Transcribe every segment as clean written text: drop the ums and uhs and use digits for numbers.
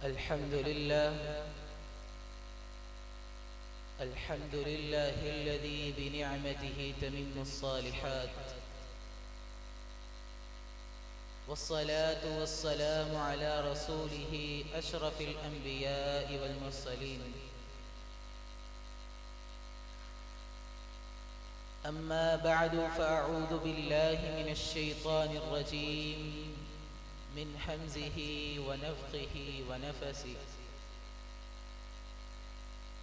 अल्हम्दुलिल्लाह अल्लज़ी बिनिअमतिही तम्मुस्सालिहात वस्सलातु वस्सलामु अला रसूलिही अशरफिल अंबियाइ वल मुरसलीन अम्मा बअदु फ़अऊज़ु बिल्लाहि मिनश शैतानिर रजीम मिन हम्ज़िही व नफ़्ख़िही व नफ़सिही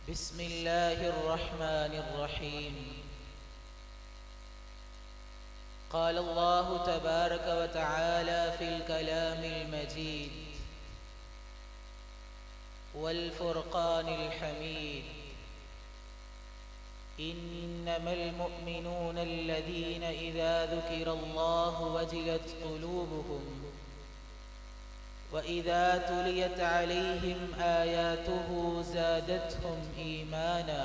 बिस्मिल्लाहिर रहमानिर रहीम क़ाल अल्लाहु तबारक व तआला फ़िल कलामिल मजीद वल फ़ुरक़ानिल हमीद इन्नमल मुअमिनूना अल्लज़ीना इज़ा ज़ुकिरल्लाहु वजिलत क़ुलूबुहुम वइज़ा तुलियत अलैहिम आयातुहु ज़ादतहुम ईमाना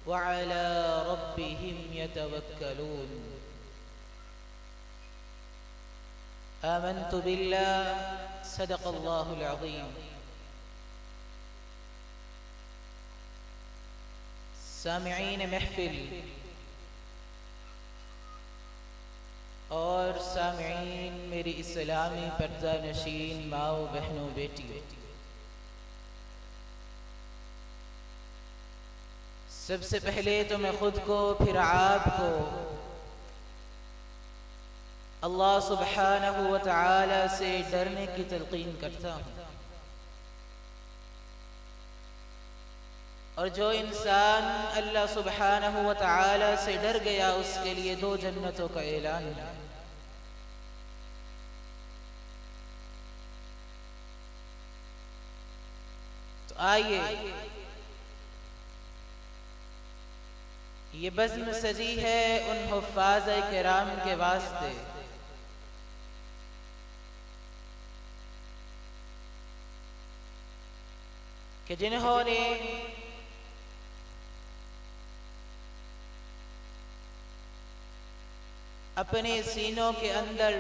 वअला रब्बिहिम यतवक्कलून। आमन्तु बिल्लाह सदक़ल्लाहुल अज़ीम। सामिईन महफिल और सामिईन मेरी इस्लामी पर्दा नशीन माओ बहनों बेटियों, सबसे पहले तो मैं खुद को फिर आपको अल्लाह सुब्हानहु व तआला से डरने की तलकीन करता हूँ। और जो इंसान अल्लाह सुब्हानहु व तआला से डर गया उसके लिए 2 जन्नतों का ऐलान है। तो आइए ये बज़्म सजी है उन हुफ़्फ़ाज़-ए किराम के वास्ते कि जिन्होंने अपने सीनों के अंदर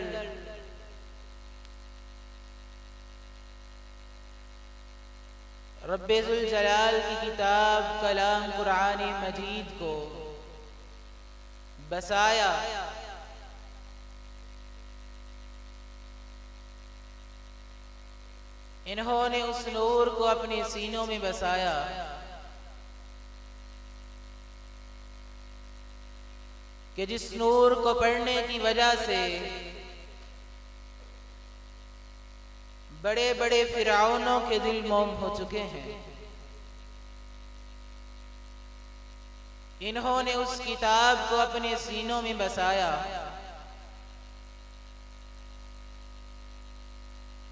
रब्बे ज़ुल जलाल की किताब कलाम कुरान मजीद को बसाया, इन्होंने उस नूर को अपने सीनों में बसाया कि जिस नूर को पढ़ने की वजह से बड़े बड़े फिरौनों के दिल मोम हो चुके हैं, इन्होंने उस किताब को अपने सीनों में बसाया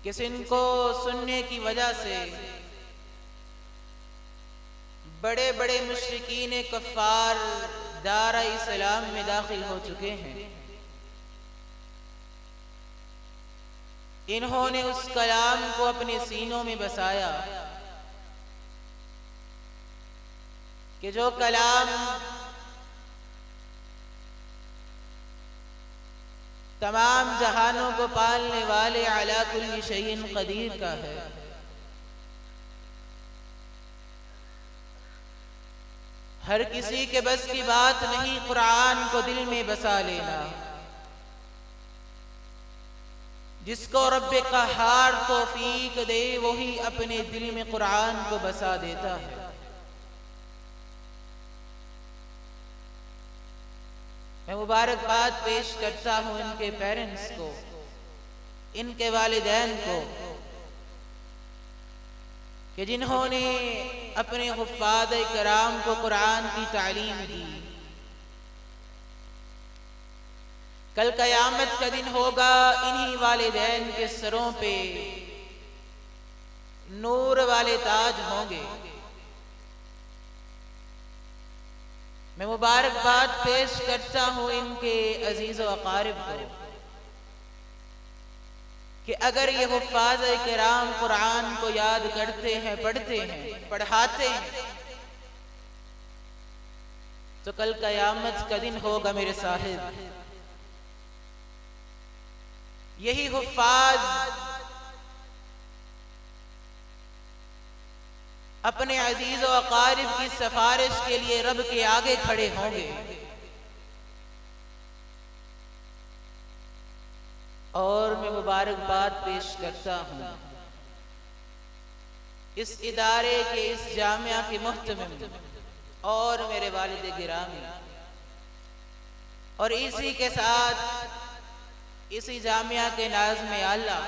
कि इनको सुनने की वजह से बड़े बड़े मुश्रिकीन कफ़ार दारा इस्लाम में दाखिल हो चुके हैं। इन्होंने उस कलाम को अपने सीनों में बसाया कि जो कलाम तमाम जहानों को पालने वाले अला कुल्ली शैइन क़दीर का है, हर किसी के बस की बात नहीं कुरान को दिल में बसा लेना। जिसको रब्बे क़हार तौफीक दे वही अपने दिल में कुरान को बसा देता है। मैं मुबारकबाद पेश करता हूँ इनके पेरेंट्स को, इनके वालिदैन को कि जिन्होंने अपने हुफ़्फ़ाज़-ए किराम को कुरान की तालीम दी। कल क़यामत का दिन होगा, इन्हीं वालिदैन के सरों पे नूर वाले ताज होंगे। मैं मुबारकबाद पेश करता हूँ इनके अजीज़ व अक़ारिब को कि अगर ये हुफ़्फ़ाज़-ए किराम कुरान को याद करते हैं, पढ़ते हैं, पढ़ाते हैं तो कल क़यामत का दिन होगा मेरे साहिब। यही हुफ़्फ़ाज़ अपने अजीज व अकारिब की सिफारिश के लिए रब के आगे खड़े होंगे और मैं मुबारकबाद पेश करता हूँ इस इदारे के, इस जामिया के मुहतमिम और मेरे वालिद गिरामी, और इसी के साथ इसी जामिया के नाज़िम आला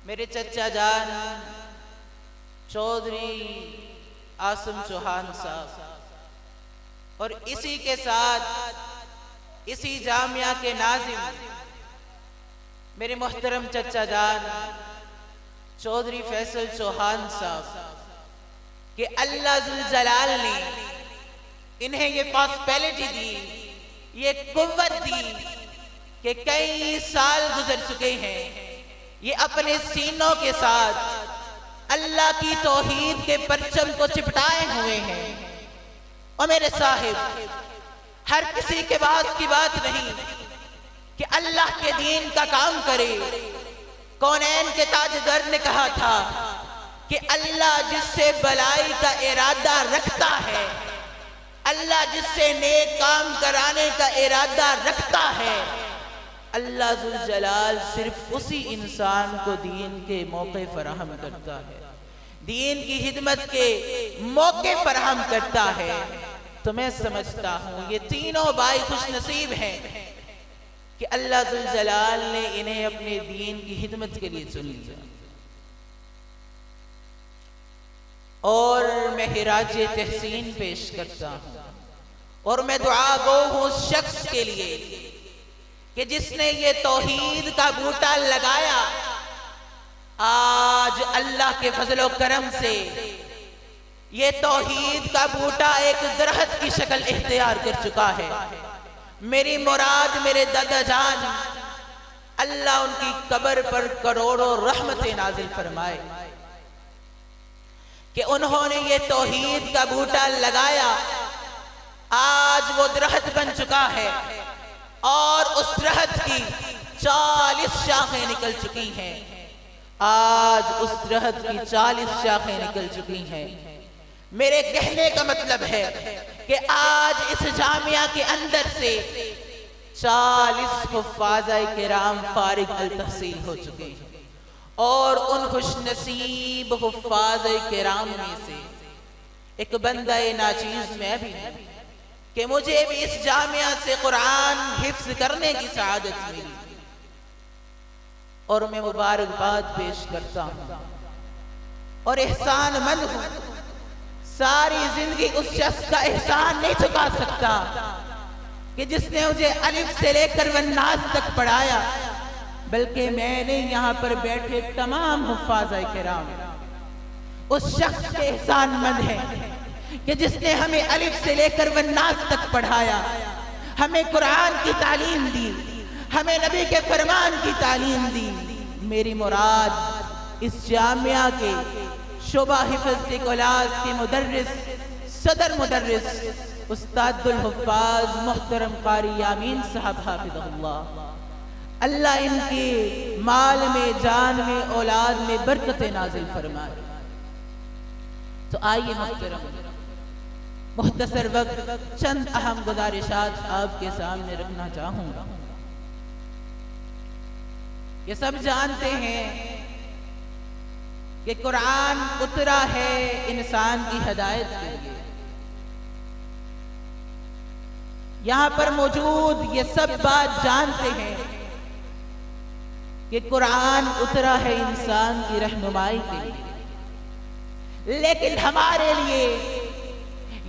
मेरे चचा जान चौधरी आसिम चौहान साहब, और इसी के साथ इसी जामिया के नाज़िम मेरे मोहतरम चचा जान चौधरी फैसल चौहान साहब, कि अल्लाह जुल जलाल ने इन्हें ये पॉसिबिलिटी दी, ये कुव्वत दी कि कई साल गुजर चुके हैं, ये अपने सीनों के साथ अल्लाह की तौहीद के परचम को चिपटाए हुए हैं। और मेरे साहिब, हर किसी के पास की बात नहीं कि अल्लाह के दीन का काम करे। कौनैन के ताजदर ने कहा था कि अल्लाह जिससे भलाई का इरादा रखता है, अल्लाह जिससे नेक काम कराने का इरादा रखता है, अल्लाह जुल जलाल सिर्फ उसी इंसान को दीन के मौके फराहम करता है, दीन की खिदमत के मौके फराहम करता है। तो मैं समझता हूँ ये तीनों भाई खुश नसीब हैं कि अल्लाह जुल जलाल ने इन्हें अपने दीन की खिदमत के लिए चुन लिया। और मैं हिराज तहसीन पेश करता हूँ और मैं दुआ गो हूँ उस शख्स के लिए कि जिसने ये तौहीद का बूटा लगाया। आज अल्लाह के फजलो करम से ये तौहीद का बूटा एक दरख्त की शक्ल इख्तियार कर चुका है। मेरी मुराद मेरे दादा जान, अल्लाह उनकी कब्र पर करोड़ों रहमतें नाजिल फरमाए कि उन्होंने ये तौहीद का बूटा लगाया। आज वो दरख्त बन चुका है और उस दरख्त की 40 शाखें निकल चुकी हैं। आज उस दरख्त की 40 शाखें निकल चुकी हैं। मेरे कहने का मतलब है कि आज इस जामिया के अंदर से 40 हुफ़्फ़ाज़ किराम फारिग अल तहसील हो चुके हैं और उन खुशनसीब हुफ़्फ़ाज़ किराम में से एक बंदा नाचीज़ मैं भी हूँ कि मुझे भी इस जामिया से कुरान हिफ्ज़ करने की सआदत मिली। और मैं मुबारकबाद पेश करता हूँ और एहसान मंद हूँ। सारी जिंदगी उस शख्स का एहसान नहीं चुका सकता कि जिसने मुझे अलिफ से लेकर वन्नास तक पढ़ाया, बल्कि मैंने यहाँ पर बैठे तमाम हुफ़्फ़ाज़ किराम उस शख्स के एहसानमंद हैं कि जिसने हमें अलिफ से लेकर वन्नास तक पढ़ाया, हमें कुरान की तालीम दी, हमें नबी के फरमान की तालीम दी। मेरी मुराद इस जामिया के शोबा हिफ़्ज़ क्लास के मुदर्रिस, सदर मुदर्रिस उस्तादुल हुफ़्फ़ाज़ मोहतरम क़ारी यामीन साहब हाफ़िज़हुल्लाह, अल्लाह इनके माल में, जान में, औलाद में बरकतें नाज़िल फरमाए। तो आइए मोहतरम, मुख्तसर वक्त चंद अहम गुज़ारिशात आपके सामने रखना चाहूँगा। ये सब जानते हैं कि कुरान उतरा है इंसान की हिदायत के लिए। यहाँ पर मौजूद ये सब बात जानते हैं कि कुरान उतरा है इंसान की रहनुमाई के लिए, लेकिन हमारे लिए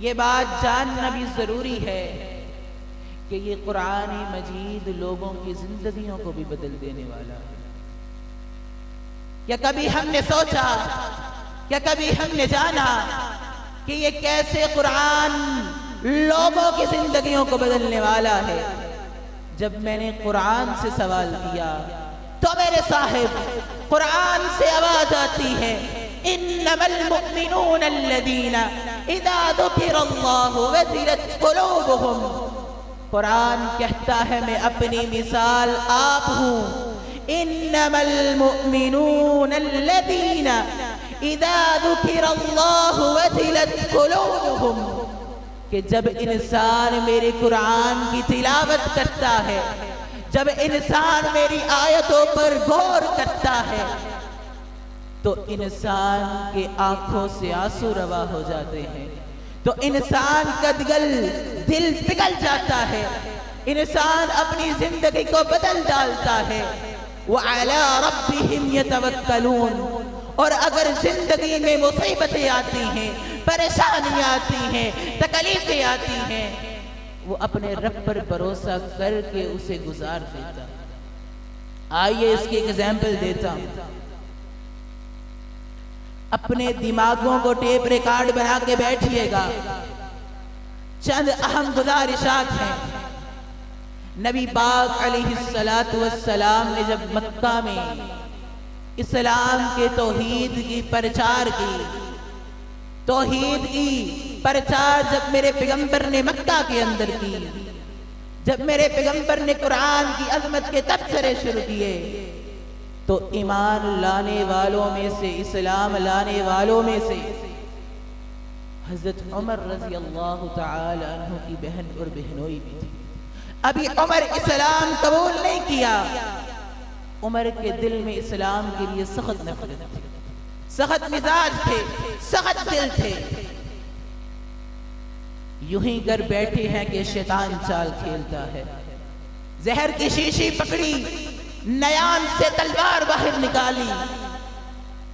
ये बात जानना भी जरूरी है कि ये कुरान मजीद लोगों की जिंदगियों को भी बदल देने वाला है। क्या कभी हमने सोचा, क्या कभी हमने जाना कि ये कैसे कुरान लोगों की जिंदगियों को बदलने वाला है? जब मैंने कुरान से सवाल किया तो मेरे साहिब कुरान से आवाज आती है, इन्नमल मुअमिनून अल्लज़ीना इज़ा ज़ुकिरल्लाहु वजिलत क़ुलूबुहुम। कुरान कहता है मैं अपनी मिसाल आप हूँ, इन्नमल मुअमिनून अल्लज़ीना इदा ज़ुकिरल्लाहु वजिलत कुलूबुहुम, कि जब इंसान मेरे कुरान की तिलावत करता है, जब इंसान मेरी आयतों पर गौर करता है, तो इंसान के आंखों से आंसू रवा हो जाते हैं, तो इंसान का दिल पिघल जाता है, इंसान अपनी जिंदगी को बदल डालता है। व अला रब्बिहिम यतवक्कलून, और अगर जिंदगी में मुसीबतें आती हैं, परेशानियां आती हैं, तकलीफें आती हैं, वो अपने रब पर भरोसा करके उसे गुजार देता। आइए इसकी एग्जाम्पल देता हूं। अपने दिमागों को टेप रिकॉर्ड बना के बैठिएगा। चंद अहम गुजारिशात हैं। नबी पाक अलैहिस्सलातु वस्सलाम ने जब मक्का में इस्लाम के तौहीद की प्रचार की, तौहीद की प्रचार जब मेरे पैगंबर ने मक्का के अंदर की, जब मेरे पैगंबर ने कुरान की अजमत के तबसरे शुरू किए, तो ईमान लाने वालों में से, इस्लाम लाने वालों में से हजरत उमर रजी अल्लाह तआला अन्हु की बहन और बहनोई भी थी। अभी उमर इस्लाम कबूल नहीं किया। उमर के दिल में इस्लाम के लिए सख्त नफरत थी, सख्त मिजाज थे, सख्त दिल थे। यूं ही कर बैठे हैं कि शैतान चाल खेलता है। जहर की शीशी पकड़ी, नयान से तलवार बाहर निकाली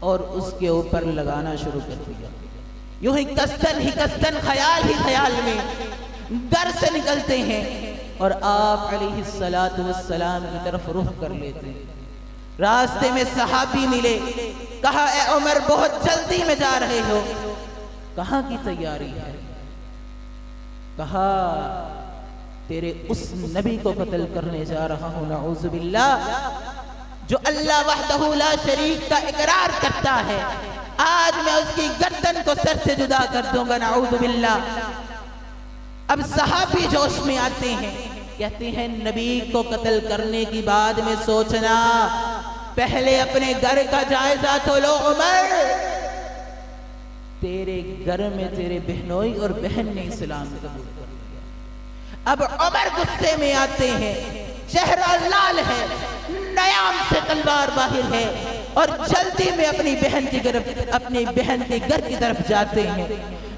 और उसके ऊपर लगाना शुरू कर दिया। यूं ही कस्तन ख्याल में घर से निकलते हैं और आप अलैहिस्सलातु वस्सलाम की तरफ रुख कर लेते हैं। रास्ते में सहाबी मिले, कहा ए उमर बहुत जल्दी में जा रहे हो, कहां की तैयारी है? कहा तेरे उस नबी को कत्ल करने जा रहा हूं, नऊज़ु बिल्लाह, जो अल्लाह वहदहू ला शरीक का इकरार करता है। आज मैं उसकी गर्दन को सर से जुदा कर दूंगा, नऊज़ु बिल्लाह। अब सहाबी जोश में आते हैं, कहते हैं नबी को कत्ल करने की बाद में सोचना, पहले अपने घर का जायजा तो लो उमर। तेरे घर में तेरे बहनोई और बहन ने इस्लाम कबूल कर लिया। अब उमर गुस्से में आते हैं, चेहरा लाल है, नयाम से तलवार बाहर है और जल्दी में अपनी बहन के घर की तरफ जाते हैं।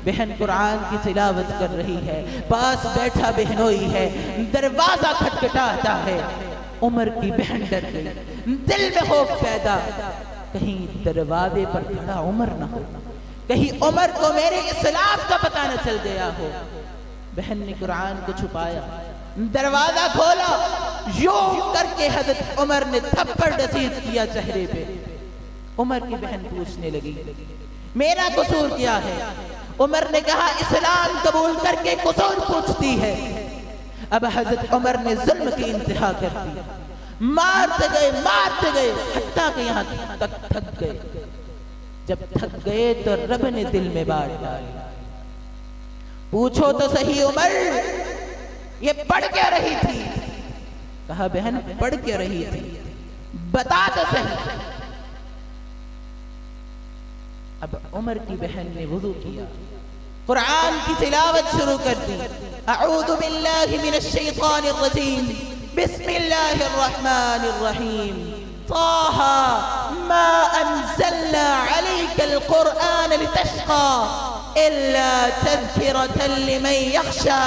बहन कुरान की तिलावत कर रही है, पास बैठा बहनोई है, दरवाजा खटखटाता है। उमर की बहन डर गई, दिल में खौफ पैदा, कहीं दरवाजे पर खड़ा उमर ना हो, कहीं उमर को मेरे इस्लाम का पता न चल गया हो। बहन ने कुरान को छुपाया, दरवाजा खोला, यूं करके हजरत उमर ने थप्पड़ रसीद किया चेहरे पे। उमर की बहन पूछने लगी मेरा कसूर क्या है? उमर ने कहा इस्लाम कबूल करके कसूर पूछती है। अब हजरत उमर ने जुल्म की इंतहा कर दी, मारते गए हत्ता के यहाँ तक थक गए। जब थक गए तो रब ने दिल में बात डाली, पूछो तो सही उमर ये पढ़ क्या रही थी? कहा बहन पढ़ क्या रही थी, बता तो सही। अब उमर की बहन ने वुज़ू किया, कुरान की तिलावत शुरू कर दी। अऊज़ु बिल्लाहि मिनश शैतानिर रजीम, बिस्मिल्लाहिर रहमानिर रहीम, ताहा मा अंज़लना अलैकल कुरआन लितश्क़ा इल्ला तज़किरतन लिमन यख़शा।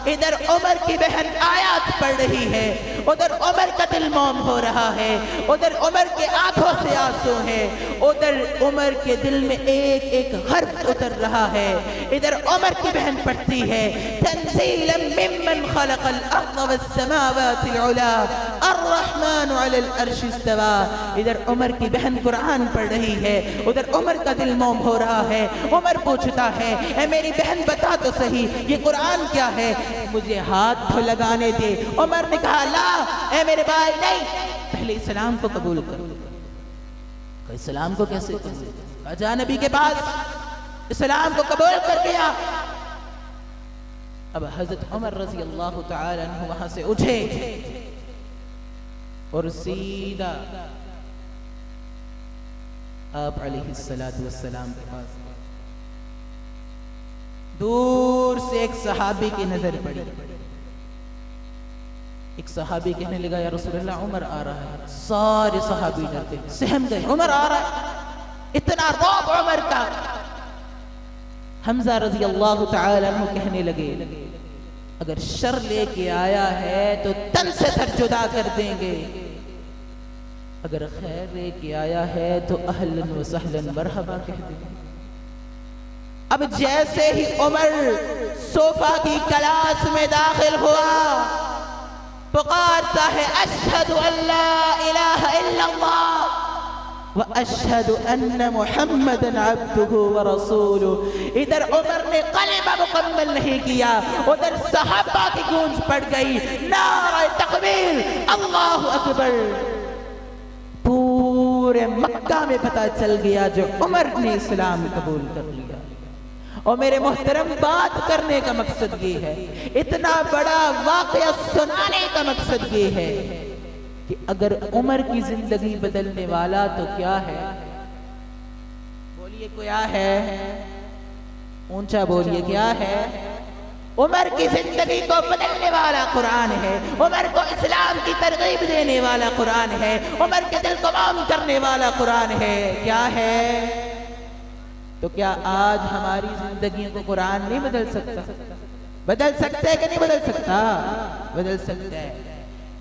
इधर उमर की बहन आयत पढ़ रही है, उधर उमर का दिल मौम हो रहा है, उधर उमर के आंखों से आंसू है, उधर उमर के दिल में एक एक हर्फ उतर रहा है। इधर उमर की बहन पढ़ती है तंज़ीलन मिम्मन खलक़ल अर्ज़ वस्समावातिल उला अर्रहमानु अलल अर्शि इस्तवा। इधर उमर की बहन कुरान पढ़ रही है, उधर उमर का दिल मौम हो रहा है। उमर पूछता है ए मेरी बहन बता तो सही ये कुरान क्या है, मुझे हाथ तो लगाने दे। उमर ने कहा ला ए मेरे भाई नहीं, पहले इस्लाम को कबूल करो। इस्लाम को कैसे कबूल? जा नबी के पास इस्लाम को कबूल कर गया। अब हजरत उमर रजी अल्लाह तआला अन्हु वहां से उठे और सीधा आप अलैहिस्सलातु वस्सलाम के पास दूर से एक सहाबी की नजर पड़ी। एक सहाबी कहने लगा, या रसूलल्लाह उमर आ रहा है। सारे सहाबी डरते सहम गए, उमर आ रहा है, इतना रौब उमर का। हमजा रजी अल्लाह तआला अन्हु कहने लगे, अगर शर लेके आया है तो तन से सर जुदा कर देंगे, अगर खैर लेके आया है तो अहलन व सहलन मरहबा कह देंगे। अब जैसे ही उमर सोफा की क्लास में दाखिल हुआ, पुकारता है अशहदु अल्ला इलाहा इल्लल्लाह व अशहदु अन्ना मुहम्मदन अब्दुहु व रसूलुहु। इधर उमर ने कलिमा मुकम्मल नहीं किया, उधर सहाबा की गूंज पड़ गई, नारे तकबीर, अल्लाहु अकबर। पूरे मक्का में पता चल गया जो उमर ने इस्लाम कबूल कर लिया। और मेरे मोहतरम, बात करने का मकसद ये है, इतना बड़ा वाक़या सुनाने का मकसद ये है कि अगर उमर की जिंदगी बदलने वाला तो क्या है? बोलिए क्या है? ऊंचा बोलिए, क्या है? उमर की जिंदगी को बदलने वाला कुरान है, उमर को इस्लाम की तरगीब देने वाला कुरान है, उमर के दिल को आम करने वाला कुरान है। क्या है? तो क्या आज हमारी जिंदगियों को कुरान नहीं बदल सकता? बदल सकता है कि नहीं बदल सकता? बदल सकता है।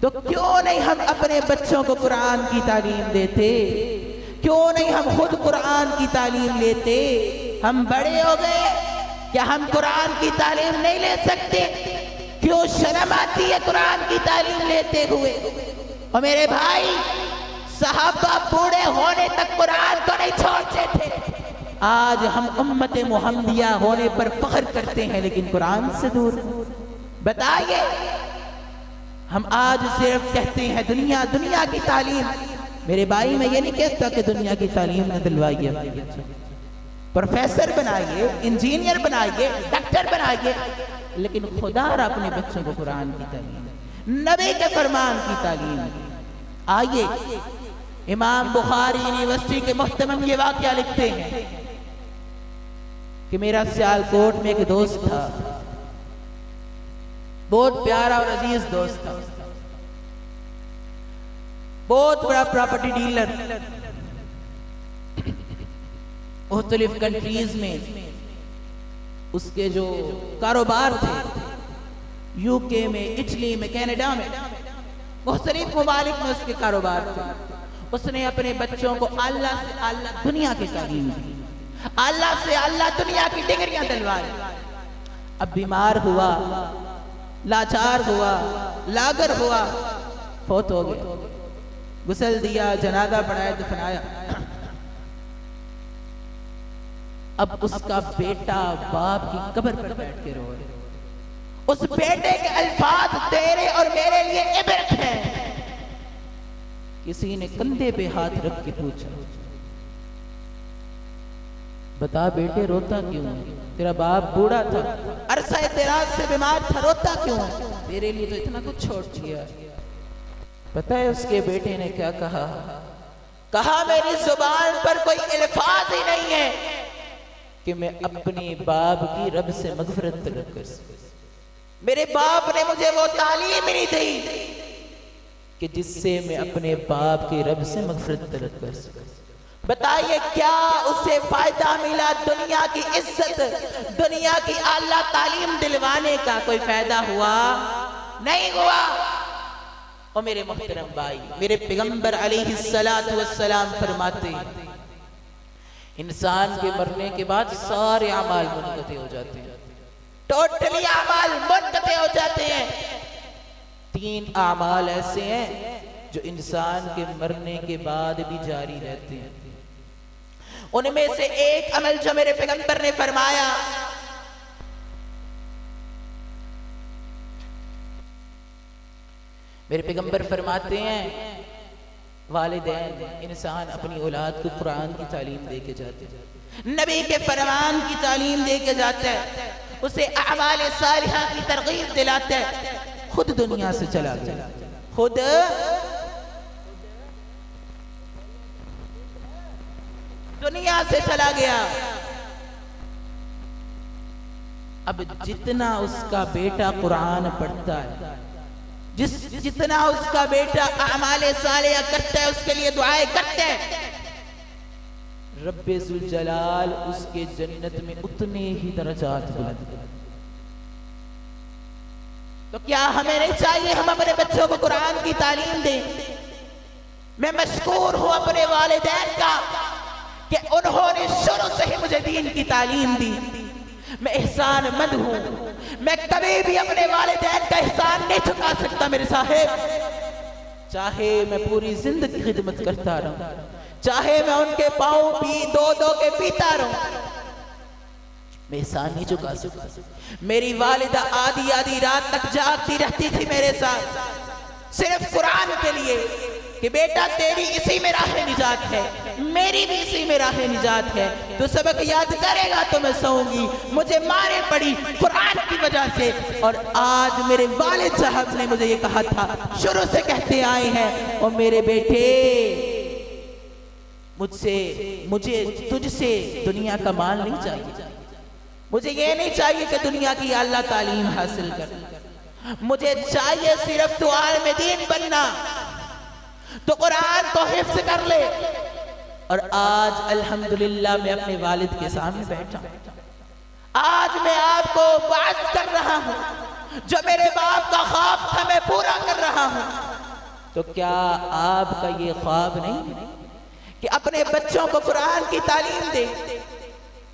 तो क्यों नहीं हम अपने बच्चों को कुरान की तालीम देते? क्यों नहीं हम खुद कुरान की तालीम लेते? हम बड़े हो गए, क्या हम कुरान की तालीम नहीं ले सकते? क्यों शर्म आती है कुरान की तालीम लेते हुए? और मेरे भाई, सहाबा बूढ़े होने तक कुरान को नहीं छोड़ते थे। आज हम उम्मत मुहम्मदिया होने पर फख्र करते हैं, लेकिन कुरान से दूर। बताइए, हम आज सिर्फ कहते हैं दुनिया दुनिया की तालीम। मेरे भाई, मैं ये नहीं कहता कि दुनिया की तालीम न दिलवाइए, प्रोफेसर बनाइए, इंजीनियर बनाइए, डॉक्टर बनाइए, लेकिन खुदा अपने बच्चों को कुरान की तालीम, नबी के फरमान की तालीम। आइए, इमाम बुखारी यूनिवर्सिटी के मुहतरम ये वाकया लिखते हैं कि मेरा सियालकोट में एक दोस्त था, बहुत प्यारा और अजीज दोस्त था, बहुत बड़ा प्रॉपर्टी डीलर, मुख्तलिफ कंट्रीज में उसके जो कारोबार थे, यूके में, इटली में, कनाडा में, मुख्तलिफ ममालिक में उसके कारोबार थे। उसने अपने बच्चों को अल्लाह से अल्लाह दुनिया की तालीम दी, अल्लाह से अल्लाह दुनिया की डिग्रियां दिलवाई। अब बीमार हुआ, लाचार हुआ, लागर हुआ, फौत हो गया, गुसल दिया, जनाजा पढ़ाया, दफनाया। अब उसका बेटा बाप की कब्र पर बैठ के रो रहे। उस बेटे के अल्फाज तेरे और मेरे लिए इबरत है। किसी ने कंधे पे हाथ रख के पूछा, बता बेटे रोता क्यों है? तेरा बाप बूढ़ा था, अरसा इतराज से बीमार था, रोता क्यों है? तेरे लिए तो इतना कुछ छोड़ दिया। पता है उसके बेटे ने क्या कहा? कहा, मेरी जुबान पर कोई अल्फाज ही नहीं है कि मैं अपने बाप की रब से मगफरत तलब कर सकूं। मेरे बाप ने मुझे वो तालीम ही नहीं दी कि जिससे मैं अपने बाप के रब से मगफरत तलब कर सकूं। बताइए, क्या उससे फायदा मिला? दुनिया की इज्जत, दुनिया की आला तालीम दिलवाने का कोई फायदा हुआ? नहीं हुआ। और मेरे मोहतरम भाई, मेरे पैगंबर अलैहिस्सलातु वस्सलाम फरमाते, इंसान के मरने के बाद सारे अमाल मुनक़ते हो जाते हैं, टोटली अमाल मुनक़ते हो जाते हैं। 3 अमाल ऐसे हैं जो इंसान के मरने के बाद भी जारी रहते हैं। उनमें से एक अमल जो मेरे पैगंबर ने फरमाया, मेरे पैगंबर फरमाते हैं, वालिदैन, इंसान अपनी औलाद को कुरान की तालीम दे के जाते हैं, नबी के फरमान की तालीम दे के जाता है, उसे अमाल सालिहा की तरगीब दिलाता है। खुद दुनिया से चला गया, खुद दुनिया से चला गया। अब जितना उसका बेटा कुरान पढ़ता है, जितना उसका बेटा अमाले सालिया करता है, उसके लिए दुआएं करते हैं, रब्बे जुल जलाल उसके जन्नत में उतने ही दर्जात बुलंद कर। तो क्या हमें नहीं चाहिए हम अपने बच्चों को कुरान की तालीम दें? मैं मशकूर हूं अपने वालिदैन का कि उन्होंने शुरू से ही मुझे दीन की तालीम दी। मैं एहसानमंद हूं, मैं कभी भी अपने वालिदैन का एहसान नहीं चुका सकता मेरे साहिब। चाहे मैं पूरी जिंदगी खिदमत करता रहूं, चाहे मैं उनके पांव पी दो दो के पीता रहूं, मैं एहसान नहीं चुका सकता। मेरी वालिदा आधी आधी रात तक जागती रहती थी मेरे साथ, सिर्फ कुरान के लिए कि बेटा तेरी इसी में राह निजात है, मेरी भी इसी में राह निजात है। तो सबक याद करेगा तो मैं सोऊंगी। मुझे मारे पड़ी कुरान की वजह से। और आज मेरे वालिद साहब ने मुझे ये कहा था, शुरू से कहते आए हैं, और मेरे बेटे मुझे तुझसे दुनिया का माल नहीं चाहिए, मुझे ये नहीं चाहिए कि दुनिया की आला तालीम हासिल कर, मुझे चाहिए सिर्फ तू आलिम दीन बनना, तो कुरान को हिफ्ज कर ले। और आज अल्हम्दुलिल्लाह मैं अपने वालिद के सामने बैठा, आज मैं आपको बात कर रहा हूं, जो मेरे बाप का ख्वाब था मैं पूरा कर रहा हूं। तो क्या आपका ये ख्वाब नहीं कि अपने बच्चों को कुरान की तालीम दे?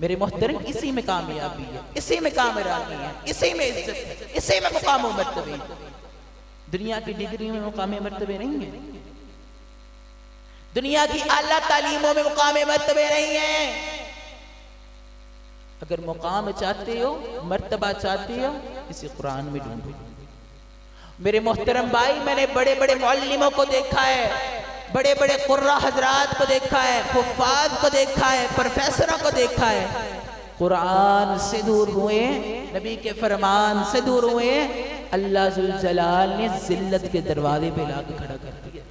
मेरे मोहतरम, इसी में कामयाबी है, इसी में कामयाबी है, इसी में इज्जत है, इसी में मुकाम व मर्तबे। दुनिया की डिग्री में मुकाम मर्तबे नहीं है, दुनिया की आला तालीमों में मुकाम मर्तबे नहीं है। अगर मुकाम चाहते हो, मर्तबा चाहते हो, इसे कुरान में ढूंढो। मेरे मोहतरम भाई, मैंने बड़े बड़े मुअल्लिमों को देखा है, बड़े बड़े कुर्रा हजरात को देखा है, हुफ्फाज को देखा है, प्रोफेसरों को देखा है, कुरान से दूर हुए, नबी के फरमान से दूर हुए, अल्लाह जुल जलाल ने जिल्लत के दरवाजे पे लाके खड़ा कर दिया।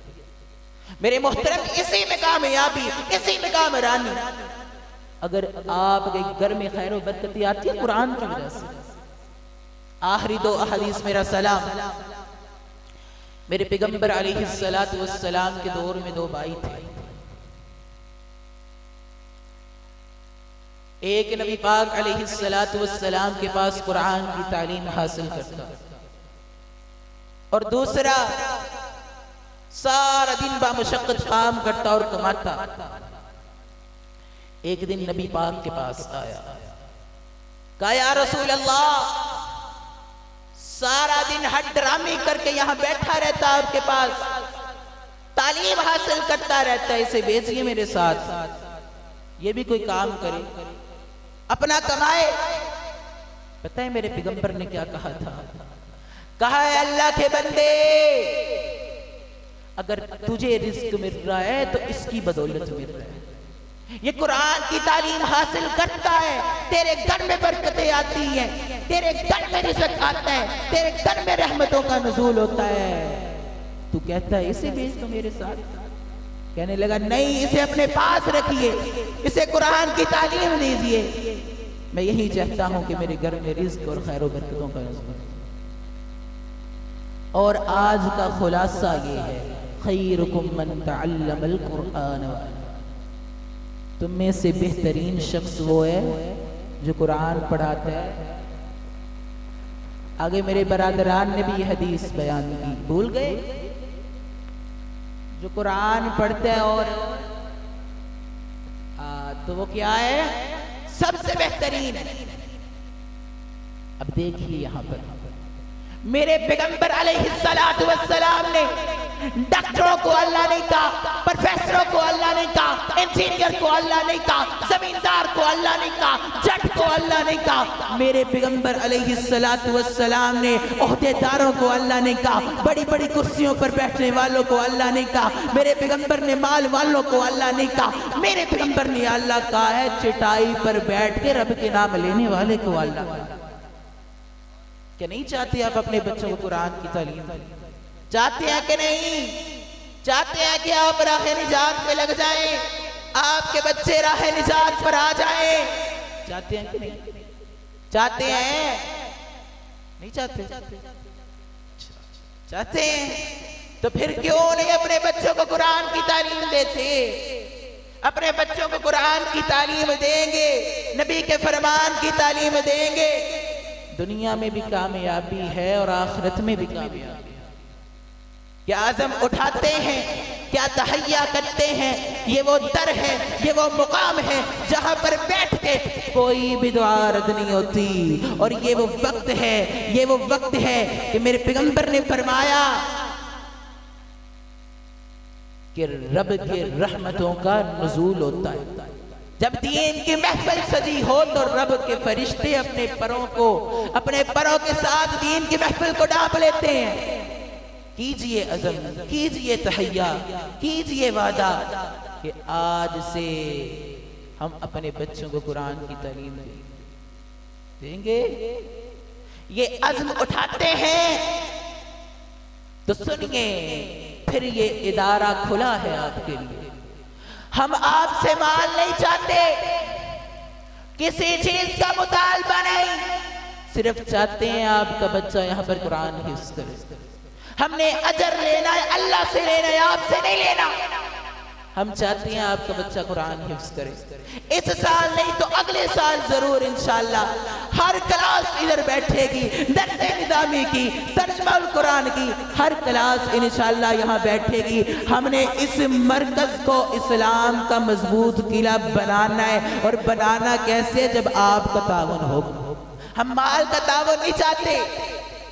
मेरे मोहतरम, इसी में कामयाबी, इसी में कामरानी। अगर आपके घर में खैर व बरकती आती है कुरान की वजह से। आखिरी दो अहदीस मेरा सलाम। मेरे पैगंबर अलैहिस्सलातु वस्सलाम के दौर में दो भाई थे। एक नबी पाक अलैहिस्सलातु वस्सलाम के पास कुरान की तालीम हासिल करता, और दूसरा सारा दिन बामुशक्कत काम करता और कमाता। एक दिन नबी पाक के पास आया, कहा या रसूल अल्लाह, सारा दिन हड्रामी करके यहां बैठा रहता आपके पास, तालीम हासिल करता रहता है, इसे भेजिए मेरे साथ, ये भी कोई काम करे, अपना कमाए। पता है मेरे पैगंबर ने क्या कहा था? कहा है अल्लाह के बंदे, अगर तुझे रिस्क मिल रहा है तो इसकी बदौलत मिल रहा है। ये कुरान की तालीम हासिल करता है, तेरे घर में बरकतें आती हैं, तेरे घर में रिज़्क़ आता है, तेरे घर में रहमतों का नुज़ूल होता है। तू कहता है इसे भेज दो मेरे साथ। कहने लगा नहीं, इसे अपने पास रखिए, इसे कुरान की तालीम दीजिए। मैं यही चाहता हूं कि मेरे घर में रिज़्क़ और खैर व बरकतों का नुज़ूल। और आज का खुलासा ये है, खैरुकुम मन तअल्लमल कुरान। तुम में से बेहतरीन शख्स वो है जो कुरान पढ़ाता है। आगे मेरे बरादरान ने भी हदीस बयान की, भूल गए? जो कुरान पढ़ता है और तो वो क्या है? सबसे बेहतरीन है। अब देखिए यहां पर मेरे पैगंबर अलैहिस्सलातु वस्सलाम ने डॉक्टरों को अल्लाह ने कहा, प्रोफेसरों को अल्लाह ने कहा, इंजीनियर को अल्लाह ने कहा, जमींदार को अल्लाह ने कहा, जज को अल्लाह ने कहा। मेरे पैगंबर अलैहिस्सलातु वस्सलाम ने ओहदेदारों को अल्लाह ने कहा, बड़ी बड़ी कुर्सियों पर बैठने वालों को अल्लाह ने कहा। मेरे पैगंबर ने माल वालों को अल्लाह ने कहा। मेरे पैगंबर ने अल्लाह कहा है चटाई पर बैठ के रब के नाम लेने वाले को अल्लाह। क्या नहीं चाहते आप अपने बच्चों को कुरान की तालीम? चाहते हैं कि नहीं? चाहते हैं कि आप राह निजात पे लग जाएं? आपके बच्चे राह निजात पर आ जाए। चाहते हैं कि नहीं? चाहते हैं? नहीं चाहते? चाहते हैं तो फिर क्यों नहीं अपने बच्चों को कुरान की तालीम देते? अपने बच्चों को कुरान की तालीम देंगे, नबी के फरमान की तालीम देंगे, दुनिया में भी कामयाबी है और आखिरत में भी कामयाबी है। क्या आज़म उठाते हैं, क्या तहैया करते हैं। ये वो दर है, ये वो मुकाम है जहां पर बैठ के कोई भी दुआ रद्द नहीं होती। और ये वो वक्त है, ये वो वक्त है कि मेरे पैगंबर ने फरमाया कि रब के रहमतों का नुज़ूल होता है। जब दीन की महफिल सजी हो तो रब के फरिश्ते अपने परों के साथ दीन की महफिल को ढांप लेते हैं। कीजिए अज़म, कीजिए तहैया, कीजिए वादा कि आज से हम अपने बच्चों को कुरान की तालीम देंगे। ये अज़्म उठाते हैं तो सुनिए, फिर ये इदारा खुला है आपके लिए। हम आपसे माल नहीं चाहते, किसी चीज का मुतालबा नहीं, सिर्फ चाहते हैं आपका बच्चा यहाँ पर कुरान हिफ्ज़ करे। हमने अजर लेना है, अल्लाह से लेना है, आपसे नहीं लेना। हम चाहते हैं आपका बच्चा कुरान हिफ्ज़ करे। इस साल नहीं तो अगले साल जरूर इंशाअल्लाह हर क्लास इधर बैठेगी, दर्से निज़ामी की, तर्जुमा कुरान की हर क्लास इंशाअल्लाह यहाँ बैठेगी। हमने इस मरकज को इस्लाम का मजबूत किला बनाना है। और बनाना कैसे? जब आपका तावन हो। हम माल का तावन नहीं चाहते,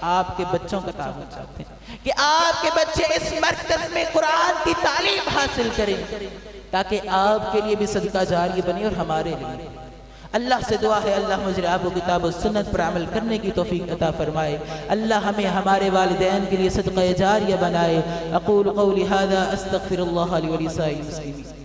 आपके बच्चों का तावन चाहते हैं कि आपके बच्चे इस मरकज में कुरान की तालीम हासिल करें, ताकि आपके लिए भी सदका जारी बने और हमारे लिए। अल्लाह से दुआ है, अल्लाह मुझे आपको किताब और सुन्नत पर अमल करने की तौफीक अता फरमाए। अल्लाह हमें हमारे वालिदैन के लिए सदका जारिया बनाए। अक़ूलु क़ौली हाज़ा अस्तग़फ़िरुल्लाह ली व लिसाइरिल मुस्लिमीन।